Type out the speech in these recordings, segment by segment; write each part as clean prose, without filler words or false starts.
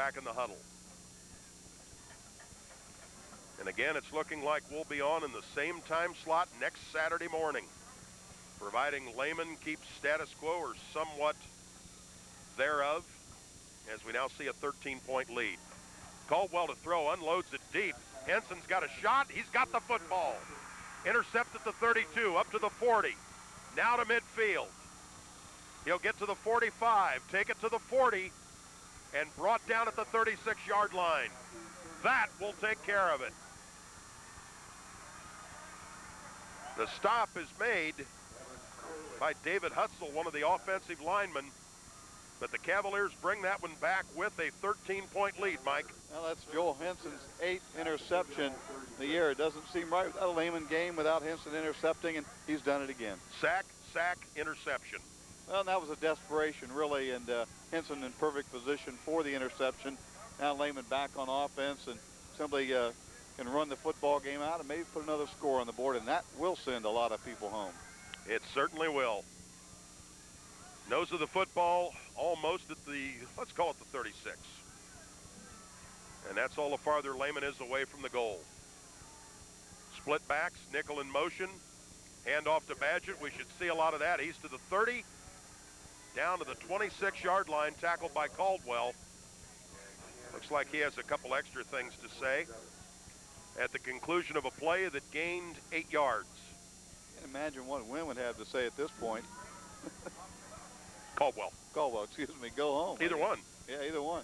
back in the huddle. And again, it's looking like we'll be on in the same time slot next Saturday morning, providing Lehman keeps status quo or somewhat thereof, as we now see a 13-point lead. Caldwell to throw, unloads it deep. Henson's got a shot. He's got the football. Intercept at the 32, up to the 40. Now to midfield. He'll get to the 45, take it to the 40, and brought down at the 36-yard line. That will take care of it. The stop is made by David Hutzel, one of the offensive linemen, but the Cavaliers bring that one back with a 13-point lead, Mike. Well, that's Joel Henson's 8th interception of the year. It doesn't seem right without a Lehman game without Henson intercepting, and he's done it again. Sack, interception. Well, and that was a desperation, really, and Henson in perfect position for the interception. Now Lehman back on offense and simply can run the football game out and maybe put another score on the board, and that will send a lot of people home. It certainly will. Nose of the football almost at the, let's call it the 36. And that's all the farther Lehman is away from the goal. Split backs, nickel in motion. Hand off to Badgett. We should see a lot of that. He's to the 30, down to the 26-yard line, tackled by Caldwell. Looks like he has a couple extra things to say at the conclusion of a play that gained 8 yards. Can't imagine what Wynn would have to say at this point. Caldwell, excuse me, go home. Either one. Yeah, either one.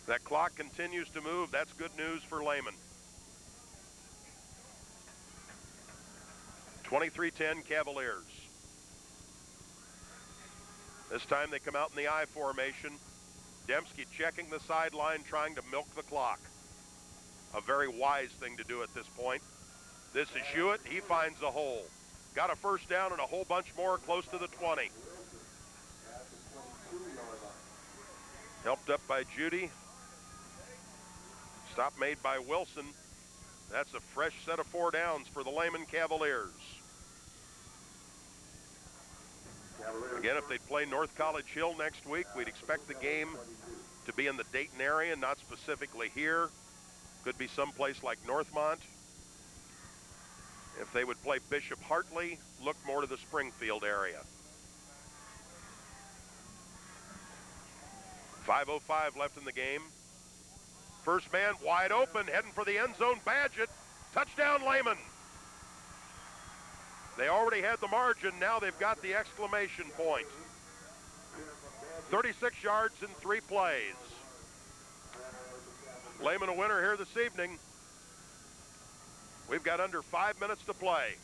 That clock continues to move. That's good news for Lehman. 23-10 Cavaliers. This time they come out in the I formation. Dembski checking the sideline, trying to milk the clock. A very wise thing to do at this point. This is Hewitt. He finds a hole. Got a first down and a whole bunch more close to the 20. Helped up by Judy. Stop made by Wilson. That's a fresh set of 4 downs for the Lehman Cavaliers. Again, if they play North College Hill next week, we'd expect the game to be in the Dayton area, not specifically here. Could be someplace like Northmont. If they would play Bishop Hartley, look more to the Springfield area. 5:05 left in the game. First man wide open, heading for the end zone. Badgett, touchdown Lehman. They already had the margin, now they've got the exclamation point. 36 yards in 3 plays. Lehman a winner here this evening. We've got under 5 minutes to play.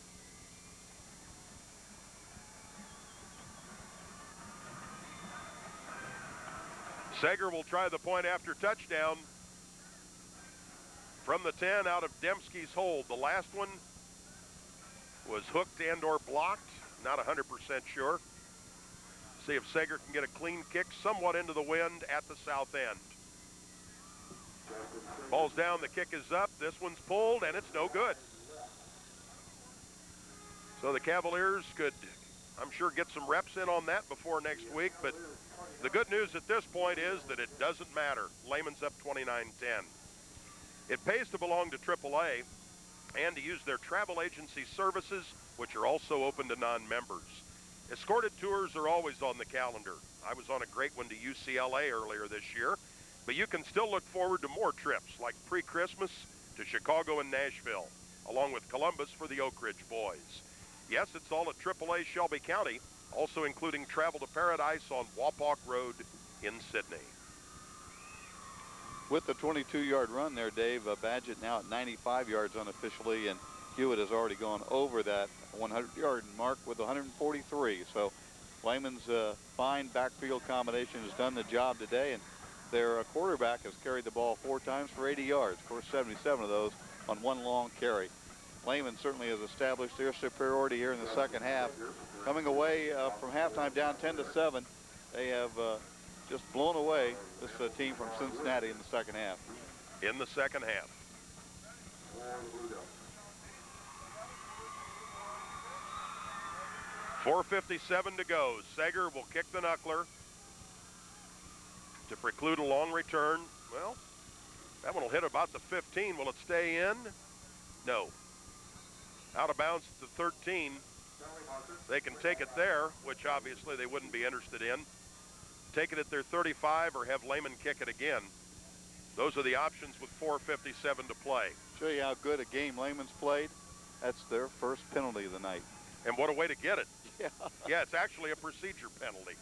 Sager will try the point after touchdown from the 10 out of Dembski's hold. The last one was hooked and or blocked. Not 100% sure. See if Sager can get a clean kick somewhat into the wind at the south end. Ball's down, the kick is up. This one's pulled and it's no good. So the Cavaliers could, I'm sure, get some reps in on that before next week, but the good news at this point is that it doesn't matter. Lehman's up 29-10. It pays to belong to AAA and to use their travel agency services, which are also open to non-members. Escorted tours are always on the calendar. I was on a great one to UCLA earlier this year, but you can still look forward to more trips, like pre-Christmas to Chicago and Nashville, along with Columbus for the Oak Ridge boys. Yes, it's all at AAA Shelby County, also including travel to paradise on Wapak Road in Sydney. With the 22-yard run there, Dave, Badgett now at 95 yards unofficially, and Hewitt has already gone over that 100-yard mark with 143. So Lehman's fine backfield combination has done the job today, and their quarterback has carried the ball 4 times for 80 yards. Of course, 77 of those on 1 long carry. Lehman certainly has established their superiority here in the second half. Coming away from halftime down 10-7, they have just blown away this team from Cincinnati in the second half. In the second half. .457 to go. Sager will kick the knuckler. to preclude a long return. Well, that one will hit about the 15. Will it stay in? No. Out of bounds to 13. They can take it there, which obviously they wouldn't be interested in. Take it at their 35 or have Lehman kick it again. Those are the options with 4:57 to play. Show you how good a game Lehman's played. That's their first penalty of the night. And what a way to get it. Yeah. Yeah, it's actually a procedure penalty.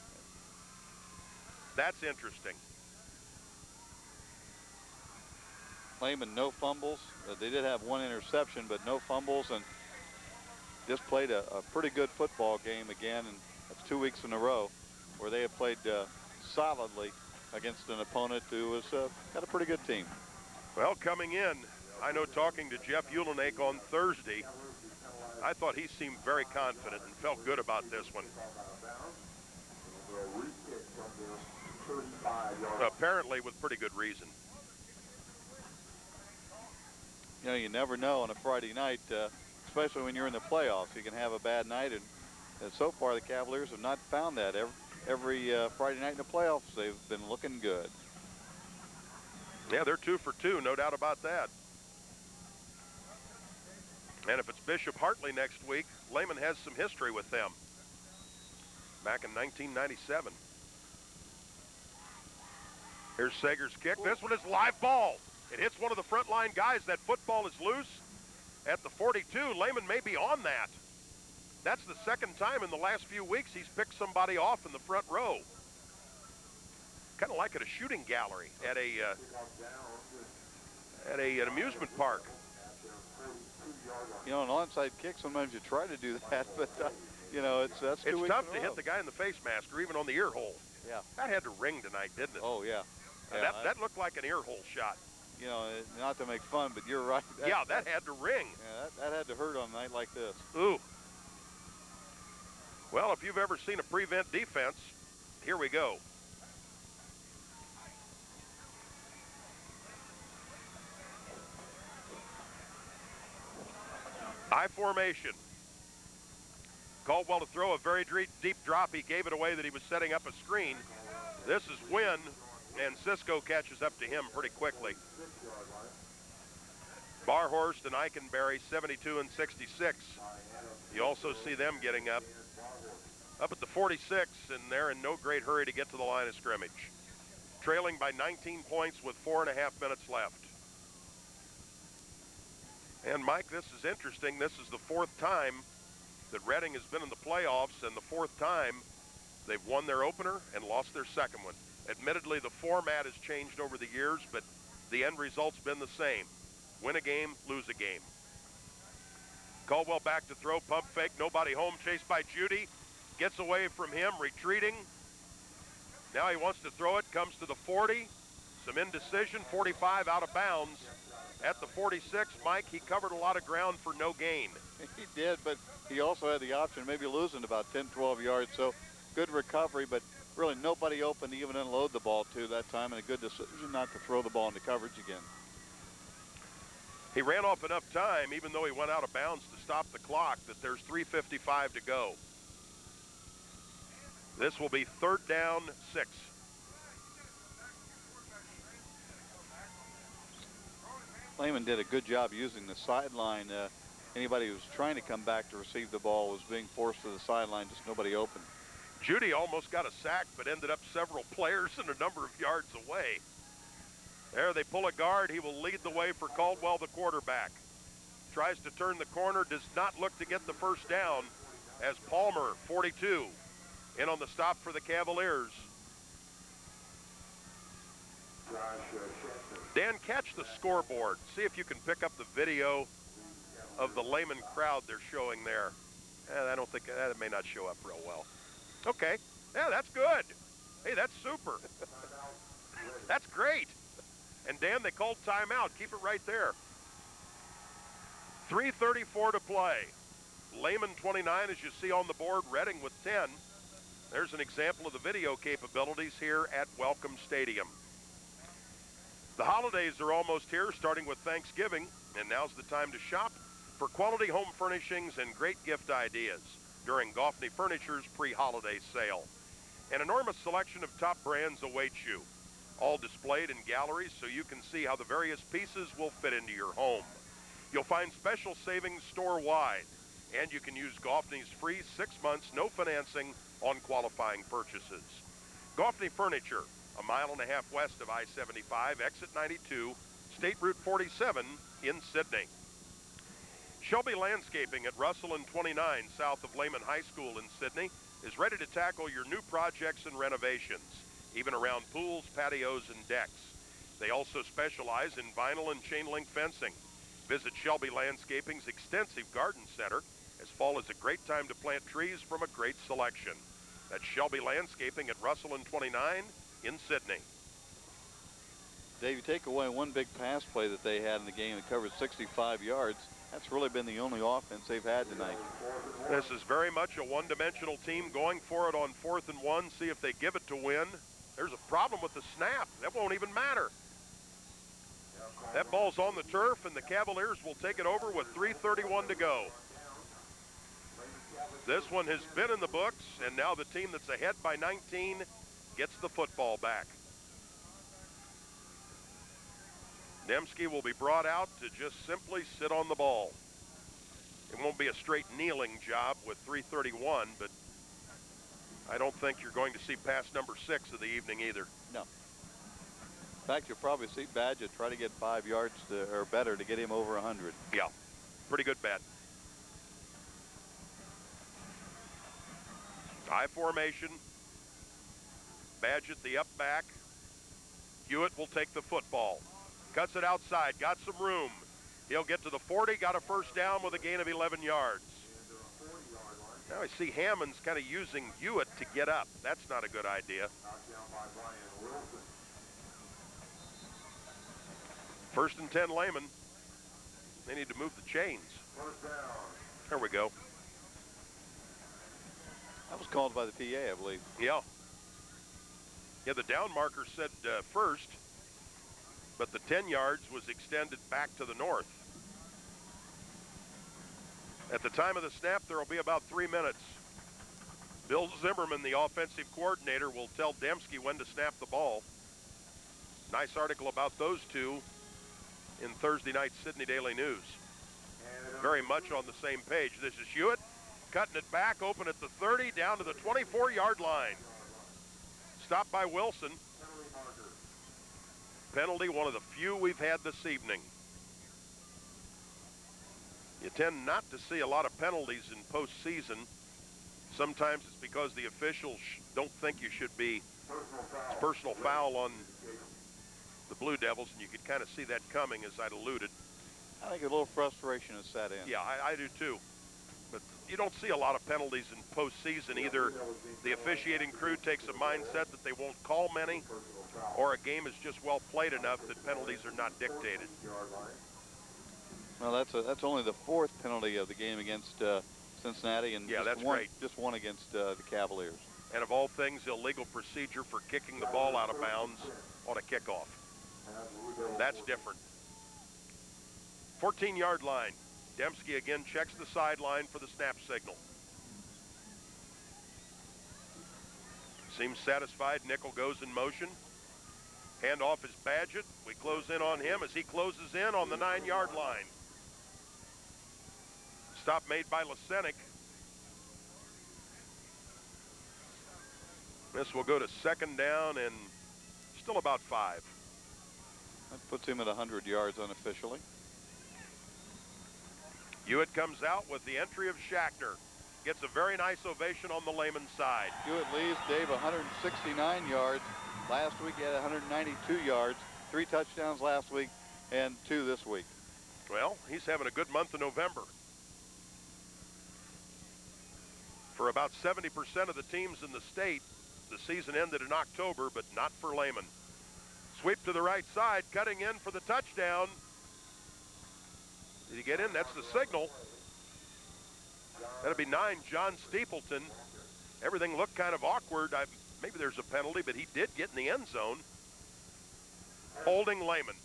That's interesting. Lehman, no fumbles. They did have one interception, but no fumbles, and just played a pretty good football game again, and that's 2 weeks in a row where they have played solidly against an opponent who has got a pretty good team. Well, coming in, I know talking to Jeff Ulenake on Thursday, I thought he seemed very confident and felt good about this one. Apparently with pretty good reason. You know, you never know on a Friday night, especially when you're in the playoffs. You can have a bad night, and so far the Cavaliers have not found that. Every Friday night in the playoffs, they've been looking good. Yeah, they're 2 for 2, no doubt about that. And if it's Bishop Hartley next week, Lehman has some history with them. Back in 1997. Here's Sager's kick. This one is live ball. It hits one of the front line guys. That football is loose at the 42. Lehman may be on that. That's the second time in the last few weeks he's picked somebody off in the front row. Kind of like at a shooting gallery at an amusement park. You know, an onside kick, sometimes you try to do that, but you know, that's 2 weeks in a row. It's tough to hit the guy in the face mask or even on the ear hole. Yeah. That had to ring tonight, didn't it? Oh, yeah. Yeah, that looked like an ear hole shot. You know, not to make fun, but you're right. That had to ring. Yeah, that had to hurt on a night like this. Ooh. Well, if you've ever seen a prevent defense, here we go. I formation. Caldwell to throw a very deep drop. He gave it away that he was setting up a screen. This is Wynn, and Cisco catches up to him pretty quickly. Barhorst and Eikenberry, 72 and 66. You also see them getting up at the 46, and they're in no great hurry to get to the line of scrimmage. Trailing by 19 points with 4.5 minutes left. And Mike, this is interesting. This is the 4th time that Reading has been in the playoffs, and the 4th time they've won their opener and lost their second one. Admittedly, the format has changed over the years, but the end result's been the same. Win a game, lose a game. Caldwell back to throw, pump fake, nobody home, chased by Judy. Gets away from him, retreating. Now he wants to throw it, comes to the 40. Some indecision, 45 out of bounds. At the 46, Mike, he covered a lot of ground for no gain. He did, but he also had the option of maybe losing about 10, 12 yards. So good recovery, but really nobody open to even unload the ball to that time, and a good decision not to throw the ball into coverage again. He ran off enough time, even though he went out of bounds to stop the clock, that there's 3:55 to go. This will be 3rd down, 6. Lehman did a good job using the sideline. Anybody who was trying to come back to receive the ball was being forced to the sideline, just nobody open. Judy almost got a sack, but ended up several players and a number of yards away. There they pull a guard. He will lead the way for Caldwell, the quarterback. Tries to turn the corner, does not look to get the first down as Palmer, 42, in on the stop for the Cavaliers. Dan, catch the scoreboard. See if you can pick up the video of the Lehman crowd they're showing there. I don't think that may not show up real well. Okay, yeah, that's good. Hey, that's super. That's great. And Dan, they called timeout. Keep it right there. 3:34 to play. Lehman 29, as you see on the board. Reading with 10. There's an example of the video capabilities here at Welcome Stadium. The holidays are almost here, starting with Thanksgiving, and now's the time to shop for quality home furnishings and great gift ideas during Goffney Furniture's pre-holiday sale. An enormous selection of top brands awaits you. all displayed in galleries so you can see how the various pieces will fit into your home. You'll find special savings store-wide, and you can use Goffney's free 6 months, no financing on qualifying purchases. Goffney Furniture, a mile and a half west of I-75, exit 92, State Route 47 in Sidney. Shelby Landscaping at Russell and 29 south of Lehman High School in Sidney is ready to tackle your new projects and renovations, even around pools, patios, and decks. They also specialize in vinyl and chain link fencing. Visit Shelby Landscaping's extensive garden center, as fall is a great time to plant trees from a great selection. That's Shelby Landscaping at Russell and 29 in Sidney. Dave, you take away one big pass play that they had in the game that covered 65 yards. That's really been the only offense they've had tonight. This is very much a one-dimensional team going for it on 4th and 1, see if they give it to win. There's a problem with the snap. That won't even matter. That ball's on the turf, and the Cavaliers will take it over with 3:31 to go. This one has been in the books, and now the team that's ahead by 19 gets the football back. Dembski will be brought out to just simply sit on the ball. It won't be a straight kneeling job with 3:31, but I don't think you're going to see pass number 6 of the evening either. No. In fact, you'll probably see Badgett try to get 5 yards or better to get him over 100. Yeah, pretty good bet. I formation. Badgett the up back. Hewitt will take the football. Cuts it outside, got some room. He'll get to the 40, got a first down with a gain of 11 yards. Now I see Hammonds kind of using Hewitt to get up. That's not a good idea. First and 10 Lehman. They need to move the chains. There we go. That was called by the PA, I believe. Yeah. Yeah, the down marker said first, but the 10 yards was extended back to the north. At the time of the snap, there will be about 3 minutes. Bill Zimmerman, the offensive coordinator, will tell Dembski when to snap the ball. Nice article about those two in Thursday night's Sydney Daily News. Very much on the same page. This is Hewitt cutting it back, open at the 30, down to the 24-yard line. Stopped by Wilson. Penalty, one of the few we've had this evening. You tend not to see a lot of penalties in postseason. Sometimes it's because the officials don't think you should be. It's personal foul on the Blue Devils, and you could kind of see that coming, as I'd alluded. I think a little frustration has set in. Yeah, I do too. But you don't see a lot of penalties in postseason. Either the officiating crew takes a mindset that they won't call many, or a game is just well played enough that penalties are not dictated. Well, that's only the 4th penalty of the game against Cincinnati, and yeah, that's great. Just one against the Cavaliers. And of all things, illegal procedure for kicking the ball out of bounds on a kickoff. That's different. 14-yard line. Dembski again checks the sideline for the snap signal. Seems satisfied. Nickel goes in motion. Handoff is Badgett. We close in on him as he closes in on the 9-yard line. Stop made by Lesenic. This will go to 2nd down and still about 5. That puts him at 100 yards unofficially. Hewitt comes out with the entry of Schachter. Gets a very nice ovation on the Lehman side. Hewitt leaves Dave 169 yards. Last week he had 192 yards, 3 touchdowns last week and 2 this week. Well, he's having a good month of November. For about 70% of the teams in the state, the season ended in October, but not for Lehman. Sweep to the right side, cutting in for the touchdown. Did he get in? That's the signal. That'll be 9, John Steepleton. Everything looked kind of awkward. Maybe there's a penalty, but he did get in the end zone. Holding Lehman.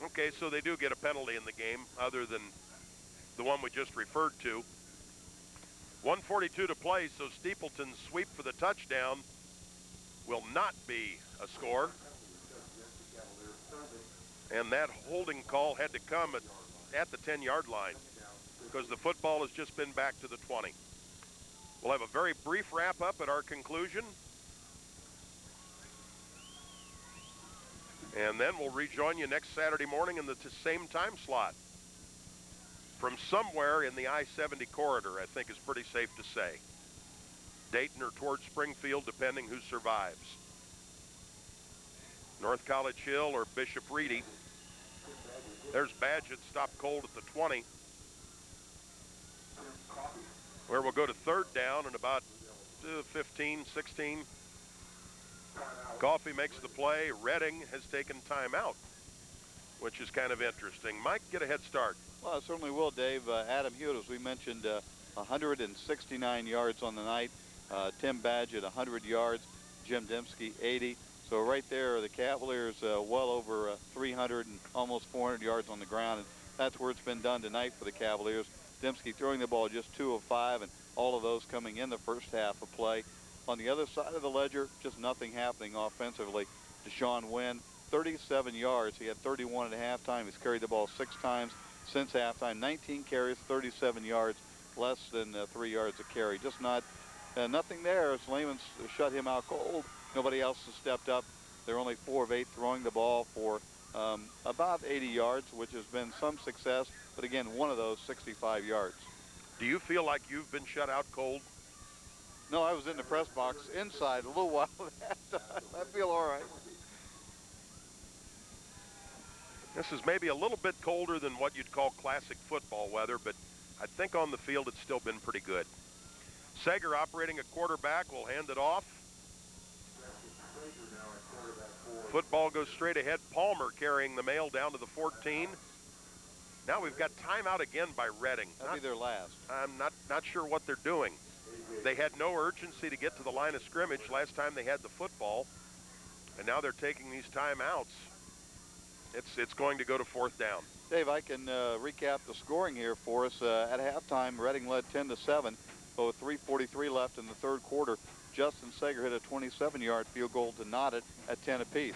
Okay, so they do get a penalty in the game other than the one we just referred to. 1:42 to play, so Steepleton's sweep for the touchdown will not be a score. And that holding call had to come at the 10-yard line because the football has just been back to the 20. We'll have a very brief wrap-up at our conclusion. And then we'll rejoin you next Saturday morning in the same time slot. From somewhere in the I-70 corridor, I think is pretty safe to say. Dayton or towards Springfield, depending who survives. North College Hill or Bishop Reedy. There's Badgett, stopped cold at the 20. Where we'll go to third down and about 15, 16. Coffee makes the play. Redding has taken timeout, which is kind of interesting. Mike, get a head start. Well, I certainly will, Dave. Adam Hewitt, as we mentioned, 169 yards on the night. Tim Badgett, 100 yards. Jim Dembski, 80. So right there, the Cavaliers well over 300 and almost 400 yards on the ground. And that's where it's been done tonight for the Cavaliers. Dembski throwing the ball just 2 of 5, and all of those coming in the first half of play. On the other side of the ledger, just nothing happening offensively. Deshaun Wynn, 37 yards. He had 31 at halftime. He's carried the ball 6 times since halftime. 19 carries, 37 yards, less than 3 yards a carry. Just nothing there as Lehman's shut him out cold. Nobody else has stepped up. They're only 4 of 8 throwing the ball for about 80 yards, which has been some success. But again, one of those 65 yards. Do you feel like you've been shut out cold? No, I was in the press box inside a little while that time. I feel all right. This is maybe a little bit colder than what you'd call classic football weather, but I think on the field it's still been pretty good. Sager operating at quarterback will hand it off. Football goes straight ahead. Palmer carrying the mail down to the 14. Now we've got timeout again by Redding. That'll be their last. I'm not sure what they're doing. They had no urgency to get to the line of scrimmage last time they had the football, and now they're taking these timeouts. It's going to go to 4th down. Dave, I can recap the scoring here for us. At halftime, Redding led 10-7, but with 3:43 left in the third quarter, Justin Sager hit a 27-yard field goal to knot it at 10 apiece.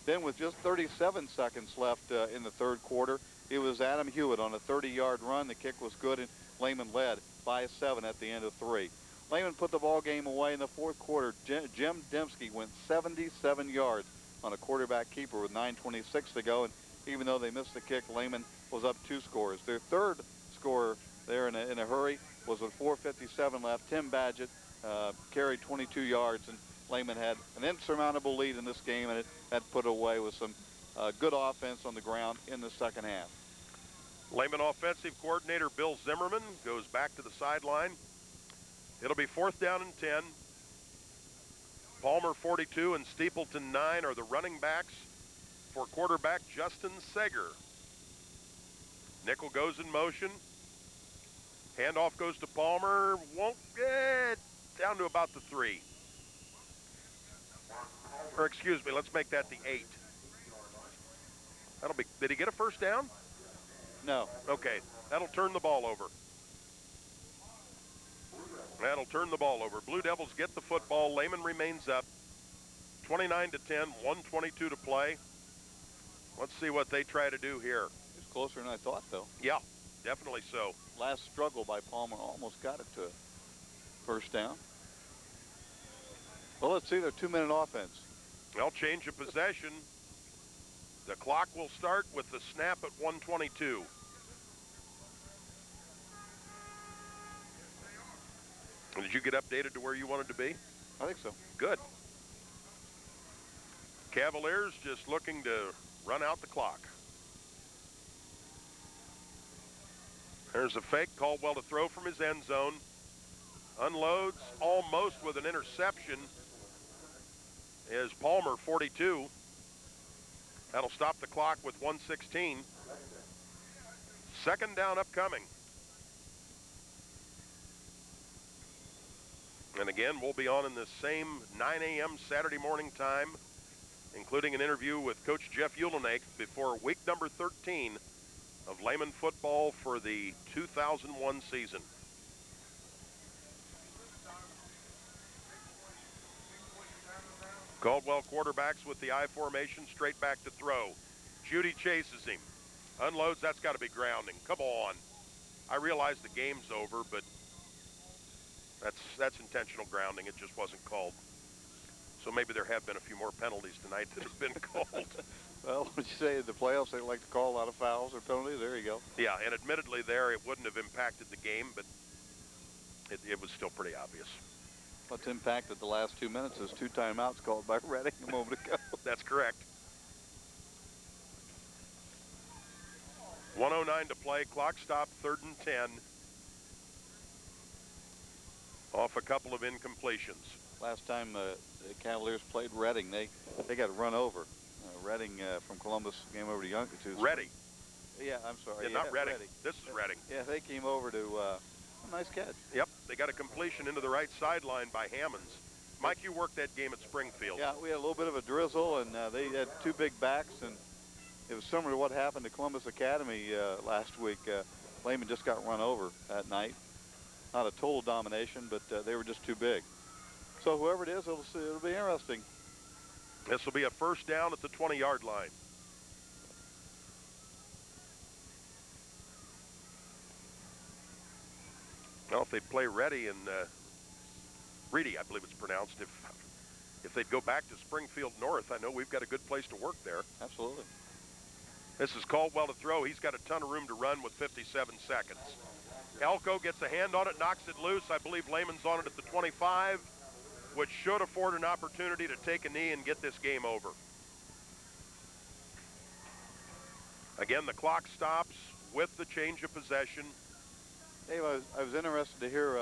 Then with just 37 seconds left in the third quarter, it was Adam Hewitt on a 30-yard run. The kick was good, and Lehman led by 7 at the end of 3. Lehman put the ball game away in the fourth quarter. Jim Dembski went 77 yards on a quarterback keeper with 9:26 to go, and even though they missed the kick, Lehman was up 2 scores. Their third scorer there in a hurry was with 4:57 left. Tim Badgett carried 22 yards, and Lehman had an insurmountable lead in this game, and it had put away with some good offense on the ground in the second half. Lehman offensive coordinator Bill Zimmerman goes back to the sideline. It'll be 4th down and 10. Palmer 42 and Stapleton 9 are the running backs for quarterback Justin Sager. Nickel goes in motion. Handoff goes to Palmer. Won't get down to about the 3. Or excuse me, let's make that the 8. That'll be, did he get a first down? No. Okay, that'll turn the ball over. That'll turn the ball over. Blue Devils get the football. Lehman remains up. 29-10, 1:22 to play. Let's see what they try to do here. It's closer than I thought, though. Yeah, definitely so. Last struggle by Palmer almost got it to first down. Well, let's see their 2-minute offense. Well, change of possession. The clock will start with the snap at 1:22. Did you get updated to where you wanted to be? I think so. Good. Cavaliers just looking to run out the clock. There's a fake. Caldwell to throw from his end zone. Unloads almost with an interception is Palmer, 42. That'll stop the clock with 1:16. 2nd down upcoming. And again, we'll be on in the same 9 a.m. Saturday morning time, including an interview with Coach Jeff Uhlenake before week number 13 of Lehman football for the 2001 season. Caldwell quarterbacks with the I formation, straight back to throw. Judy chases him. Unloads, that's got to be grounding. Come on. I realize the game's over, but that's intentional grounding. It just wasn't called. So maybe there have been a few more penalties tonight that have been called. Well, would you say in the playoffs they like to call a lot of fouls or penalties? There you go. Yeah, and admittedly there it wouldn't have impacted the game, but it was still pretty obvious. What's impacted the last 2 minutes is 2 timeouts called by Reading a moment ago. That's correct. 1:09 to play. Clock stop, 3rd and 10. Off a couple of incompletions. Last time the Cavaliers played Reading, they got run over. Reading from Columbus came over to Yonkers. Reading. Yeah, I'm sorry. Yeah, not Reading. This is Reading. Yeah, they came over to a nice catch. Yep, they got a completion into the right sideline by Hammonds. Mike, you worked that game at Springfield. Yeah, we had a little bit of a drizzle, and they had 2 big backs, and it was similar to what happened to Columbus Academy last week. Lehman just got run over that night. Not a total domination, but they were just too big. So whoever it is, it'll be interesting. This will be a first down at the 20-yard line. Well, if they'd play Ready and Reedy, I believe it's pronounced, if they'd go back to Springfield North, I know we've got a good place to work there. Absolutely. This is Caldwell to throw. He's got a ton of room to run with 57 seconds. Elko gets a hand on it, knocks it loose. I believe Lehman's on it at the 25, which should afford an opportunity to take a knee and get this game over. Again, the clock stops with the change of possession. Dave, I was interested to hear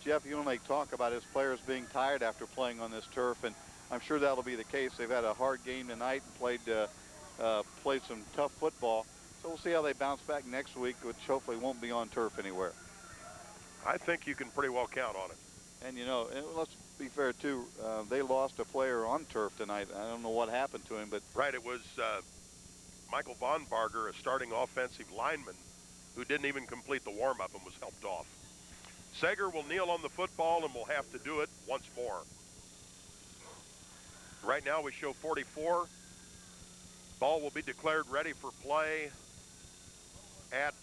Jeff Uhlenbeck talk about his players being tired after playing on this turf, and I'm sure that'll be the case. They've had a hard game tonight and played some tough football. So we'll see how they bounce back next week, which hopefully won't be on turf anywhere. I think you can pretty well count on it. And, you know, let's be fair, too. They lost a player on turf tonight. I don't know what happened to him, but... Right, it was Michael Von Barger, a starting offensive lineman, who didn't even complete the warm-up and was helped off. Sager will kneel on the football and will have to do it once more. Right now we show 44. Ball will be declared ready for play at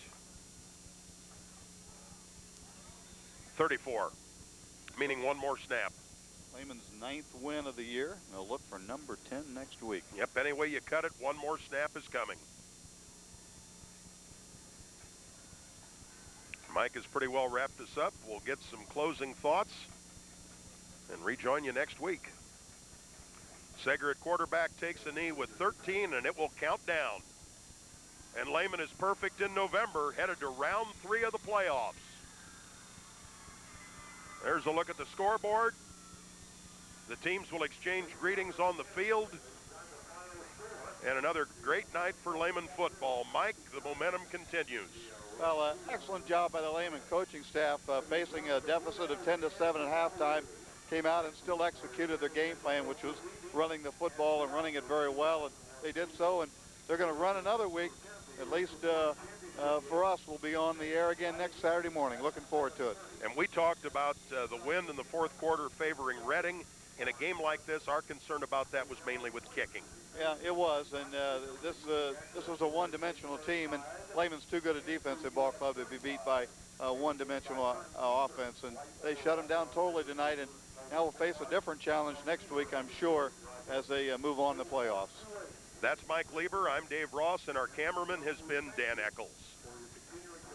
34, meaning one more snap. Lehman's 9th win of the year. They'll look for number 10 next week. Yep, any way you cut it, one more snap is coming. Mike has pretty well wrapped this up. We'll get some closing thoughts and rejoin you next week. Sager at quarterback takes a knee with 13, and it will count down. And Lehman is perfect in November, headed to round 3 of the playoffs. There's a look at the scoreboard. The teams will exchange greetings on the field. And another great night for Lehman football. Mike, the momentum continues. Well, excellent job by the Lehman coaching staff, facing a deficit of 10-7 at halftime. Came out and still executed their game plan, which was running the football and running it very well. And they did so, and they're going to run another week. At least for us, we'll be on the air again next Saturday morning. Looking forward to it. And we talked about the wind in the fourth quarter favoring Reading. In a game like this, our concern about that was mainly with kicking. Yeah, it was, and this was a one-dimensional team, and Lehman's too good a defensive ball club to be beat by one-dimensional offense, and they shut them down totally tonight, and now we'll face a different challenge next week, I'm sure, as they move on to the playoffs. That's Mike Lieber. I'm Dave Ross, and our cameraman has been Dan Eccles.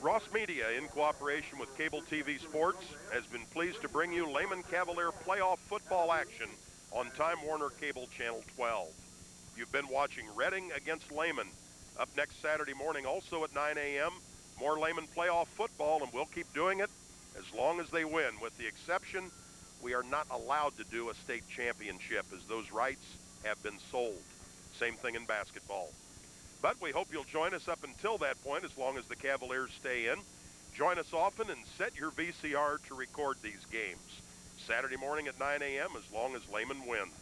Ross Media, in cooperation with Cable TV Sports, has been pleased to bring you Lehman Cavalier playoff football action on Time Warner Cable Channel 12. You've been watching Reading against Lehman. Up next Saturday morning, also at 9 a.m., more Lehman playoff football, and we'll keep doing it as long as they win, with the exception we are not allowed to do a state championship, as those rights have been sold. Same thing in basketball. But we hope you'll join us up until that point, as long as the Cavaliers stay in. Join us often and set your VCR to record these games. Saturday morning at 9 a.m. as long as Lehman wins.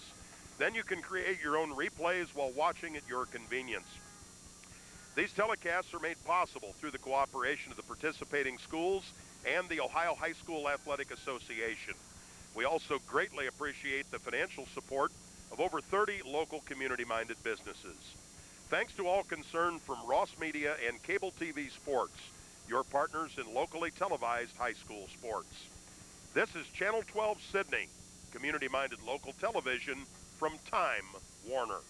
Then you can create your own replays while watching at your convenience. These telecasts are made possible through the cooperation of the participating schools and the Ohio High School Athletic Association. We also greatly appreciate the financial support of over 30 local community-minded businesses. Thanks to all concerned from Ross Media and Cable TV Sports, your partners in locally televised high school sports. This is Channel 12 Sydney, community-minded local television from Time Warner.